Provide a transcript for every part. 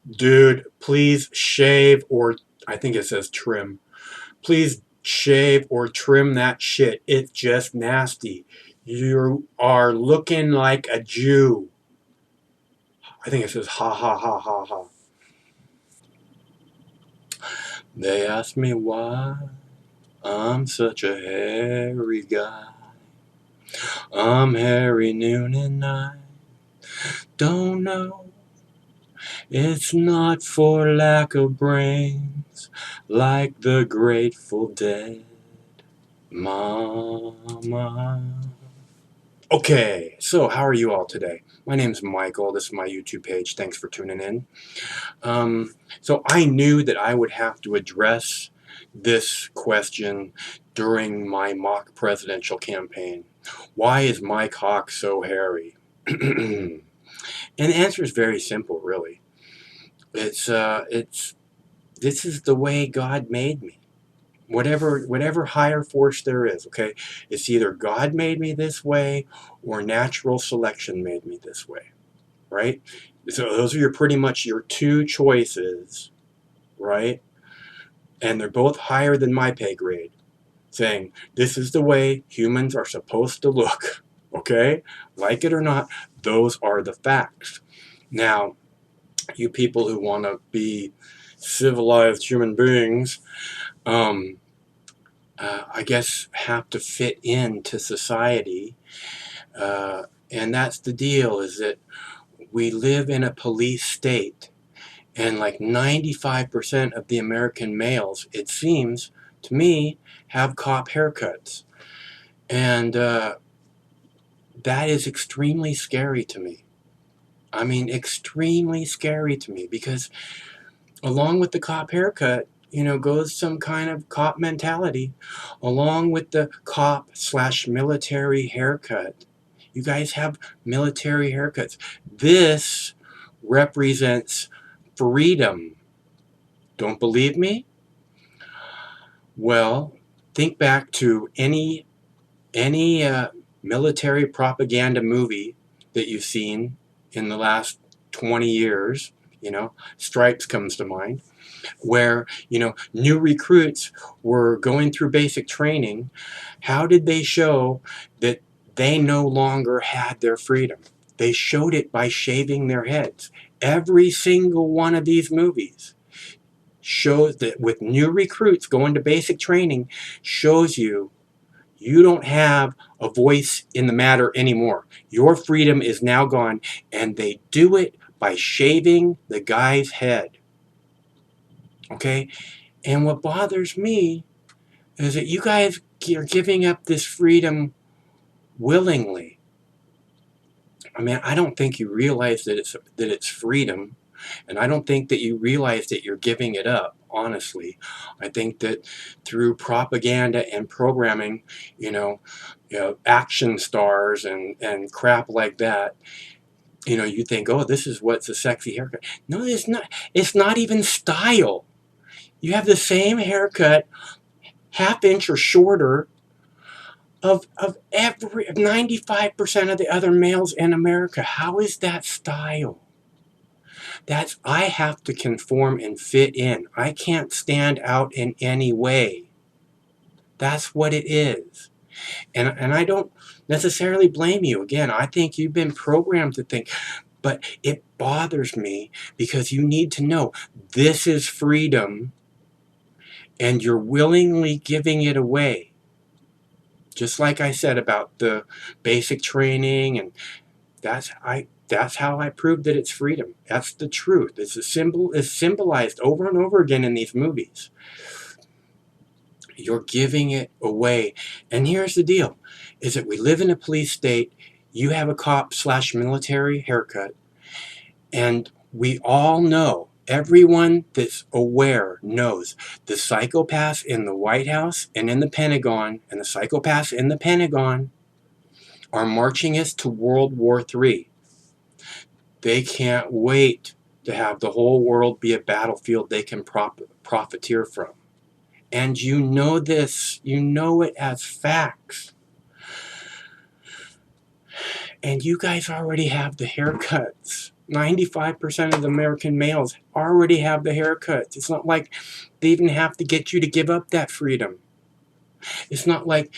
Dude, please shave or I think it says trim. Please shave or trim that shit. It's just nasty. You are looking like a Jew. I think it says ha ha ha ha ha. They ask me why I'm such a hairy guy. I'm hairy noon and night. Don't know. It's not for lack of brains, like the Grateful Dead. Mama. Okay, so how are you all today? My name's Michael. This is my YouTube page. Thanks for tuning in. So I knew that I would have to address this question during my mock presidential campaign. Why is my cock so hairy? And the answer is very simple, really. It's this is the way God made me. Whatever higher force there is, okay? It's either God made me this way or natural selection made me this way, right? So those are pretty much your two choices, right? And they're both higher than my pay grade, saying this is the way humans are supposed to look, okay? Like it or not, those are the facts. Now, you people who want to be civilized human beings, I guess, have to fit into society. And that's the deal, is that we live in a police state. And like 95% of the American males, it seems to me, have cop haircuts. And that is extremely scary to me. I mean, extremely scary to me, because along with the cop haircut, goes some kind of cop mentality. Along with the cop/military haircut, you guys have military haircuts. This represents freedom. Don't believe me? Well, think back to any military propaganda movie that you've seen in the last 20 years. Stripes comes to mind, where new recruits were going through basic training. How did they show that they no longer had their freedom? They showed it by shaving their heads. Every single one of these movies shows that with new recruits going to basic training, shows you don't have a voice in the matter anymore. Your freedom is now gone, and they do it by shaving the guy's head. Okay? And what bothers me is that you guys are giving up this freedom willingly. I mean, I don't think you realize that it's freedom, and I don't think that you realize that you're giving it up, honestly. I think that through propaganda and programming, action stars and crap like that, you think, oh, this is what's a sexy haircut. No, it's not. It's not even style. You have the same haircut, half inch or shorter, of every 95% of the other males in America. How is that style? I have to conform and fit in. I can't stand out in any way. That's what it is. And I don't necessarily blame you. Again, I think you've been programmed to think, but it bothers me because you need to know this is freedom and you're willingly giving it away. Just like I said about the basic training, and that's how I prove that it's freedom. That's the truth. It's a symbol. It's symbolized over and over again in these movies. You're giving it away. And here's the deal, is that we live in a police state. You have a cop/military haircut. And we all know, everyone that's aware knows, the psychopaths in the White House and in the Pentagon, and the psychopaths in the Pentagon are marching us to World War III. They can't wait to have the whole world be a battlefield they can profiteer from. And you know this. You know it as facts. And you guys already have the haircuts. 95% of the American males already have the haircuts. It's not like they even have to get you to give up that freedom. It's not like,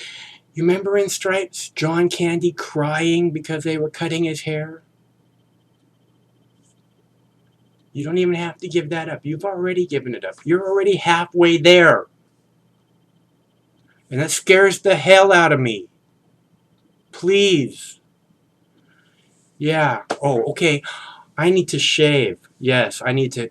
you remember in Stripes, John Candy crying because they were cutting his hair? You don't even have to give that up. You've already given it up. You're already halfway there. And that scares the hell out of me. Please. Yeah. Oh, okay. I need to shave. Yes, I need to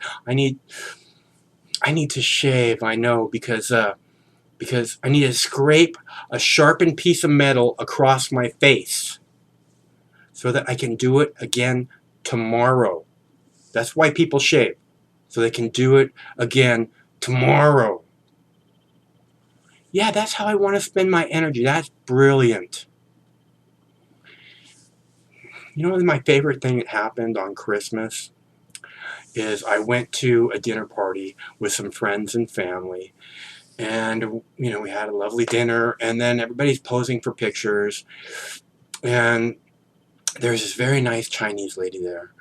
shave. I know, because I need to scrape a sharpened piece of metal across my face so that I can do it again tomorrow. That's why people shave, so they can do it again tomorrow. Yeah, that's how I want to spend my energy. That's brilliant. You know, my favorite thing that happened on Christmas is I went to a dinner party with some friends and family, and we had a lovely dinner, and then everybody's posing for pictures, and there's this very nice Chinese lady there,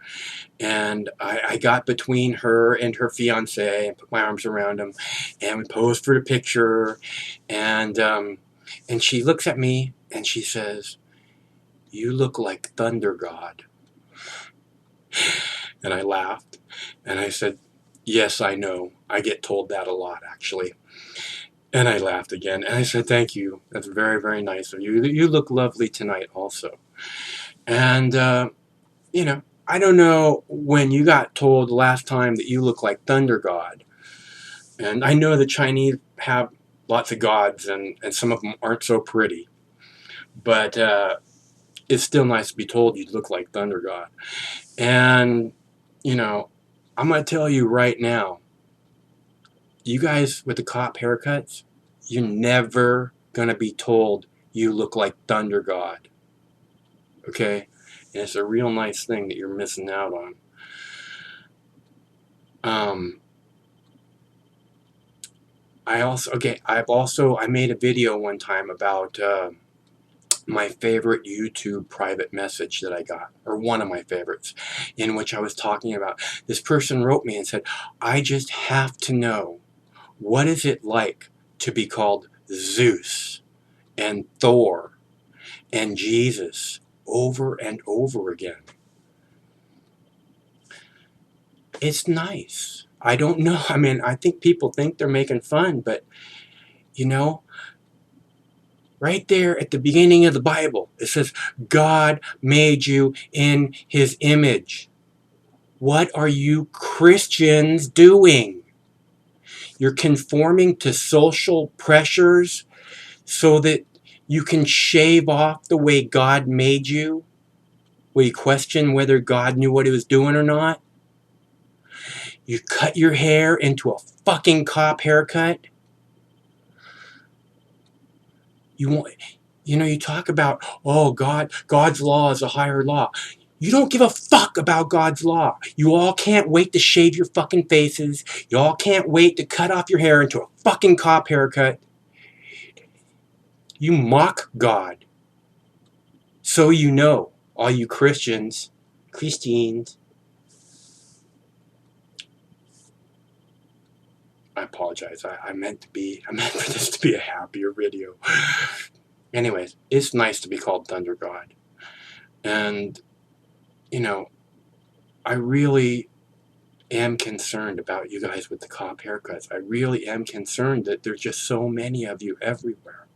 and I got between her and her fiance and put my arms around him, and we posed for the picture, and she looks at me and she says, "You look like Thunder God." And I laughed, and I said, "Yes, I know. I get told that a lot, actually." And I laughed again, and I said, "Thank you. That's very, very nice of you. You look lovely tonight also." And, I don't know when you got told the last time that you look like Thunder God. And I know the Chinese have lots of gods, and some of them aren't so pretty. But it's still nice to be told you look like Thunder God. And, I'm going to tell you right now, you guys with the cop haircuts, you're never going to be told you look like Thunder God. Okay? And it's a real nice thing that you're missing out on. I made a video one time about my favorite YouTube private message that I got, or one of my favorites, in which I was talking about, this person wrote me and said, "I just have to know, what is it like to be called Zeus and Thor and Jesus over and over again?" It's nice. I don't know. I mean, I think people think they're making fun, but, right there at the beginning of the Bible, it says, God made you in His image. What are you Christians doing? You're conforming to social pressures so that you can shave off the way God made you? Will you question whether God knew what He was doing or not? You cut your hair into a fucking cop haircut? You talk about, oh, God's law is a higher law. You don't give a fuck about God's law. You all can't wait to shave your fucking faces. You all can't wait to cut off your hair into a fucking cop haircut. You mock God. So you know, all you Christians. I apologize. I meant for this to be a happier video. Anyways, it's nice to be called Thunder God. And, I really am concerned about you guys with the cop haircuts. I really am concerned that there's just so many of you everywhere,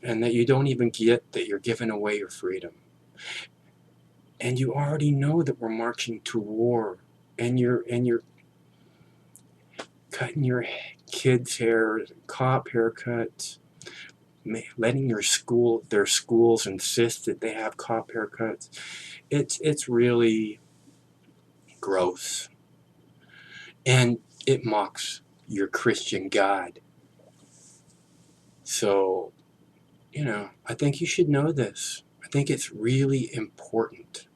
and that you don't even get that you're giving away your freedom. And you already know that we're marching to war, and you're cutting your kids' hair, cop haircuts, letting their schools insist that they have cop haircuts. It's really gross, and it mocks your Christian God. So, I think you should know this. I think it's really important.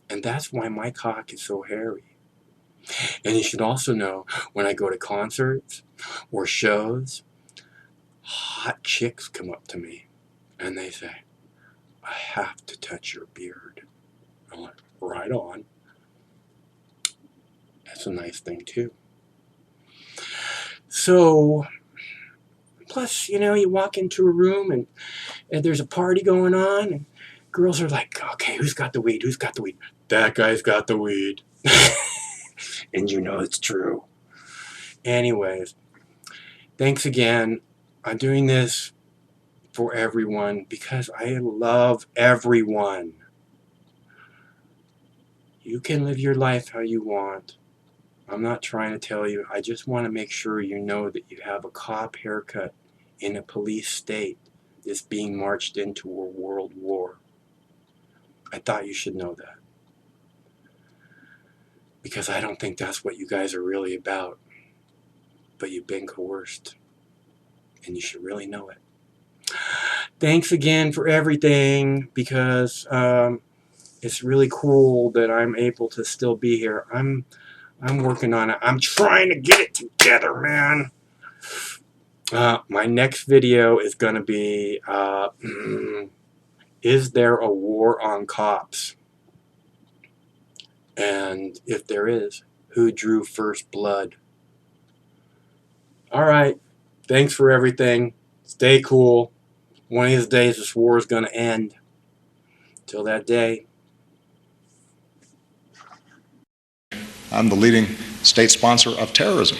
And that's why my cock is so hairy. And you should also know, when I go to concerts or shows, hot chicks come up to me and they say, "I have to touch your beard." right on. That's a nice thing too. So, plus, you know, you walk into a room and there's a party going on, and girls are like, okay, who's got the weed? Who's got the weed? That guy's got the weed. And you know it's true. Anyways, thanks again. I'm doing this for everyone because I love everyone. You can live your life how you want. I'm not trying to tell you. I just want to make sure you know that you have a cop haircut in a police state that's being marched into a world war. I thought you should know that. Because I don't think that's what you guys are really about. But you've been coerced. And you should really know it. Thanks again for everything, because it's really cool that I'm able to still be here. I'm working on it. I'm trying to get it together, man. My next video is going to be, is there a war on cops? And if there is, who drew first blood? All right. Thanks for everything. Stay cool. One of these days, this war is going to end. Till that day. I'm the leading state sponsor of terrorism.